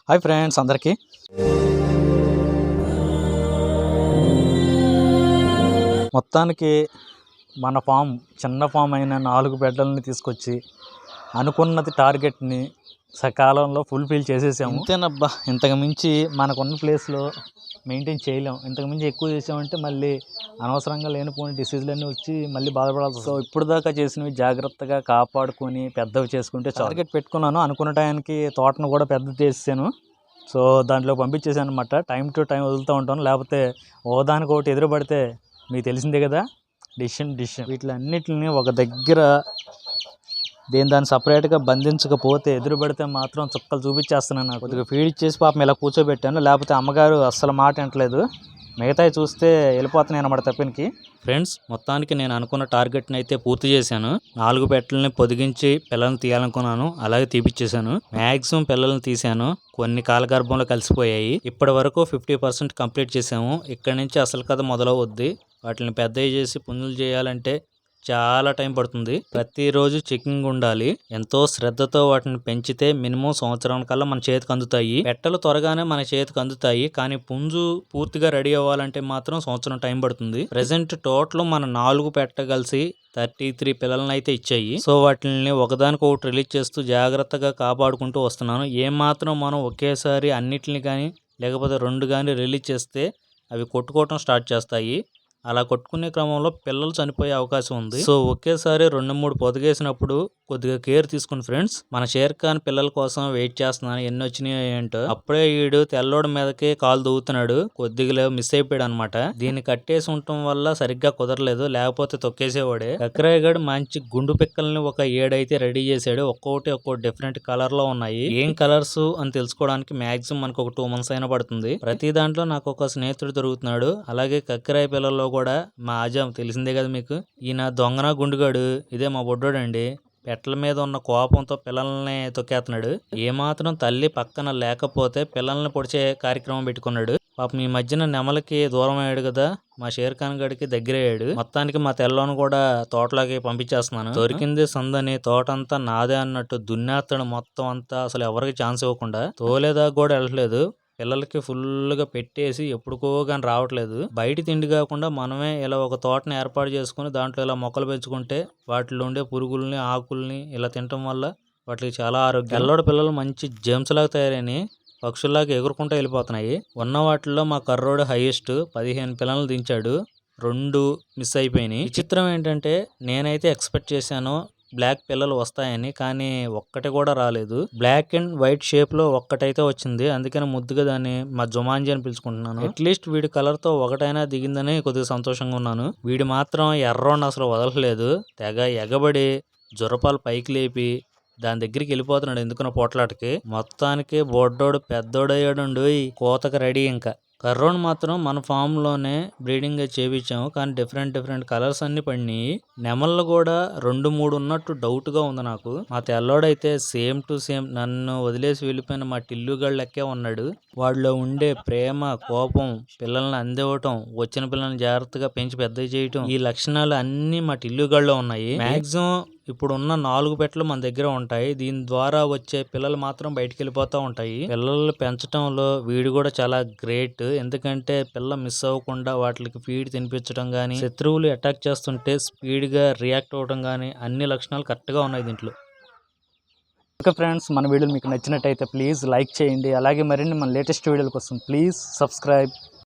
Hi friends అందరికీ. మొత్తానికి మన ఫామ్ చిన్న ఫామ్ అయిన 4 బెడ్లని తీసుకొచ్చి అనుకున్నది టార్గెట్ని సకాలంలో ఫుల్ఫిల్ చేసేసాము. ఇంతేనబ్బా, ఇంతకు మించి మనకున్న ప్లేస్లో మెయింటైన్ చేయలేం. ఇంతకు మించి ఎక్కువ చేసామంటే మళ్ళీ అనవసరంగా లేనిపోయిన డిసీజులన్నీ వచ్చి మళ్ళీ బాధపడాల్సి. సో ఇప్పుడు దాకా చేసినవి జాగ్రత్తగా కాపాడుకొని పెద్దవి చేసుకుంటే టార్గెట్ పెట్టుకున్నాను. అనుకున్న టైంకి తోటను కూడా పెద్దది చేసాను. సో దాంట్లో పంపించేసాను అనమాట. టైం టు టైం వదులుతూ ఉంటాను, లేకపోతే ఓదానికి ఒకటి ఎదురుపడితే మీకు తెలిసిందే కదా, డిసిషన్. వీటిలన్నిటిని ఒక దగ్గర దాన్ని సపరేట్గా బంధించకపోతే ఎదురుపడితే మాత్రం చుక్కలు చూపించేస్తున్నాను. నాకు కొద్దిగా ఫీడ్ ఇచ్చేసి పాపం ఇలా కూర్చోబెట్టాను, లేకపోతే అమ్మగారు అస్సలు మాట వింటలేదు. మిగతాయి చూస్తే వెళ్ళిపోతున్నాయి అన్నమాట తప్పినికి. ఫ్రెండ్స్, మొత్తానికి నేను అనుకున్న టార్గెట్ని అయితే పూర్తి చేశాను. 4 పెట్టలని పొదిగించి పిల్లల్ని తీయాలనుకున్నాను, అలాగే తీపిచ్చేసాను. మ్యాక్సిమం పిల్లల్ని తీశాను, కొన్ని కాలగర్భంలో కలిసిపోయాయి. ఇప్పటి వరకు 50% కంప్లీట్ చేసాము. ఇక్కడి నుంచి అసలు కథ మొదలవుద్ది. వాటిని పెద్దవి చేసి పుంజులు చేయాలంటే చాలా టైం పడుతుంది. ప్రతిరోజు చెకింగ్ ఉండాలి. ఎంతో శ్రద్ధతో వాటిని పెంచితే మినిమం సంవత్సరం కల్లా మన చేతికి అందుతాయి. పెట్టలు త్వరగానే మన చేతికి అందుతాయి, కానీ పుంజు పూర్తిగా రెడీ అవ్వాలంటే మాత్రం సంవత్సరం టైం పడుతుంది. ప్రెసెంట్ టోటల్ మన 4 పెట్ట కలిసి 33 పిల్లలను అయితే ఇచ్చాయి. సో వాటిని ఒకదానికొకటి రిలీజ్ చేస్తూ జాగ్రత్తగా కాపాడుకుంటూ వస్తున్నాను. ఏమాత్రం మనం ఒకేసారి అన్నిటిని కానీ లేకపోతే 2 కానీ రిలీజ్ చేస్తే అవి కొట్టుకోవటం స్టార్ట్ చేస్తాయి. అలా కొట్టుకునే క్రమంలో పిల్లలు చనిపోయే అవకాశం ఉంది. సో ఒకేసారి 2-3 పొదిగేసినప్పుడు కొద్దిగా కేర్ తీసుకుని ఫ్రెండ్స్. మన షేర్ ఖాన్ పిల్లల కోసం వెయిట్ చేస్తున్నాను, ఎన్ని వచ్చినాయో ఏంటో. అప్పుడే వీడు తెల్లోడి మీదకి కాలు దూవుతున్నాడు, కొద్దిగా మిస్ అయిపోయాడు అనమాట. దీన్ని కట్టేసి ఉండటం వల్ల సరిగ్గా కుదరలేదు, లేకపోతే తొక్కేసేవాడే. కక్రాయగడ్ మంచి గుండు పిక్కల్ని ఒక 7 అయితే రెడీ చేశాడు. ఒక్కొక్కటి డిఫరెంట్ కలర్ లో ఉన్నాయి. ఏం కలర్స్ అని తెలుసుకోవడానికి మాక్సిమం మనకు ఒక 2 months అయినా పడుతుంది. ప్రతి దాంట్లో నాకు ఒక స్నేహితుడు దొరుకుతున్నాడు. అలాగే కక్రాయ పిల్లల్లో కూడా మా ఆజాం తెలిసిందే కదా మీకు. ఈయన దొంగన గుండుగాడు, ఇదే మా బొడ్డోడండి. పెట్టల మీద ఉన్న కోపంతో పిల్లల్ని తొక్కేస్తున్నాడు. ఏమాత్రం తల్లి పక్కన లేకపోతే పిల్లల్ని పొడిచే కార్యక్రమం పెట్టుకున్నాడు. పాపం ఈ మధ్యన నెమలకి దూరం అయ్యాడు కదా, మా షేర్ ఖాన్ గడికి దగ్గర అయ్యాడు. మొత్తానికి మా తెల్లోను కూడా తోటలోకి పంపించేస్తున్నాను. దొరికింది సందని తోటంతా నాదే అన్నట్టు దున్నేస్తాడు మొత్తం అంతా, అసలు ఎవరికి ఛాన్స్ ఇవ్వకుండా. తోలేదాకా కూడా వెళ్ళట్లేదు. పిల్లలకి ఫుల్గా పెట్టేసి ఎప్పుడుకో కానీ రావట్లేదు. బయట తిండి కాకుండా మనమే ఇలా ఒక తోటని ఏర్పాటు చేసుకుని దాంట్లో ఇలా మొక్కలు పెంచుకుంటే వాటిలో ఉండే పురుగుల్ని ఆకుల్ని ఇలా తినటం వల్ల వాటికి చాలా ఆరోగ్యం. తెల్లోడి పిల్లలు మంచి జేమ్స్ లాగా తయారైన పక్షుల్లాగా ఎగురుకుంటూ వెళ్ళిపోతున్నాయి. ఉన్న వాటిల్లో మా కర్రోడు హైయెస్ట్ 15 పిల్లలు దించాడు, 2 మిస్ అయిపోయినాయి. విచిత్రం ఏంటంటే నేనైతే ఎక్స్పెక్ట్ చేశాను బ్లాక్ పిల్లలు వస్తాయని, కానీ ఒక్కటి కూడా రాలేదు. బ్లాక్ అండ్ వైట్ షేప్ లో ఒక్కటైతే వచ్చింది, అందుకని ముద్దుగా దాన్ని మా జుమాంజీ అని పిలుచుకుంటున్నాను. అట్లీస్ట్ వీడి కలర్ తో ఒకటైనా దిగిందని కొద్దిగా సంతోషంగా ఉన్నాను. వీడి మాత్రం ఎర్రోని అసలు వదలలేదు, తెగ ఎగబడి జురపాలు పైకి లేపి దాని దగ్గరికి వెళ్ళిపోతున్నాడు ఎందుకున్న పోట్లాటకి. మొత్తానికి బొడ్డోడు పెద్దోడయ్యాడు, కోతకు రెడీ. ఇంకా కర్రోని మాత్రం మన ఫామ్ లోనే బ్రీడింగ్ చేపించాము, కానీ డిఫరెంట్ కలర్స్ అన్ని పడినాయి. నెమళ్ళు కూడా 2-3 ఉన్నట్టు డౌట్ గా ఉంది నాకు. మా తెల్లోడైతే సేమ్ టు సేమ్ నన్ను వదిలేసి వెళ్ళిపోయిన మా టిల్లుగాడు లెక్కే ఉన్నాడు. వాడిలో ఉండే ప్రేమ, కోపం, పిల్లల్ని అందివ్వటం, వచ్చిన పిల్లల్ని జాగ్రత్తగా పెంచి పెద్ద చేయటం, ఈ లక్షణాలు అన్ని మా టిల్లుగాడులో ఉన్నాయి. మాక్సిమం ఇప్పుడు ఉన్న 4 పెట్టలు మన దగ్గర ఉంటాయి. దీని ద్వారా వచ్చే పిల్లలు మాత్రం బయటికి వెళ్ళిపోతూ ఉంటాయి. పిల్లలు పెంచడంలో వీడు కూడా చాలా గ్రేట్, ఎందుకంటే పిల్ల మిస్ అవ్వకుండా వాటికి ఫీడ్ తినిపించడం కానీ, శత్రువులు అటాక్ చేస్తుంటే స్పీడ్ గా రియాక్ట్ అవ్వడం కానీ అన్ని లక్షణాలు కరెక్ట్ గా ఉన్నాయి దీంట్లో. ఓకే ఫ్రెండ్స్, మన వీడియోలు మీకు నచ్చినట్టయితే ప్లీజ్ లైక్ చేయండి. అలాగే మరిన్ని మన లేటెస్ట్ వీడియోల కోసం ప్లీజ్ సబ్స్క్రైబ్.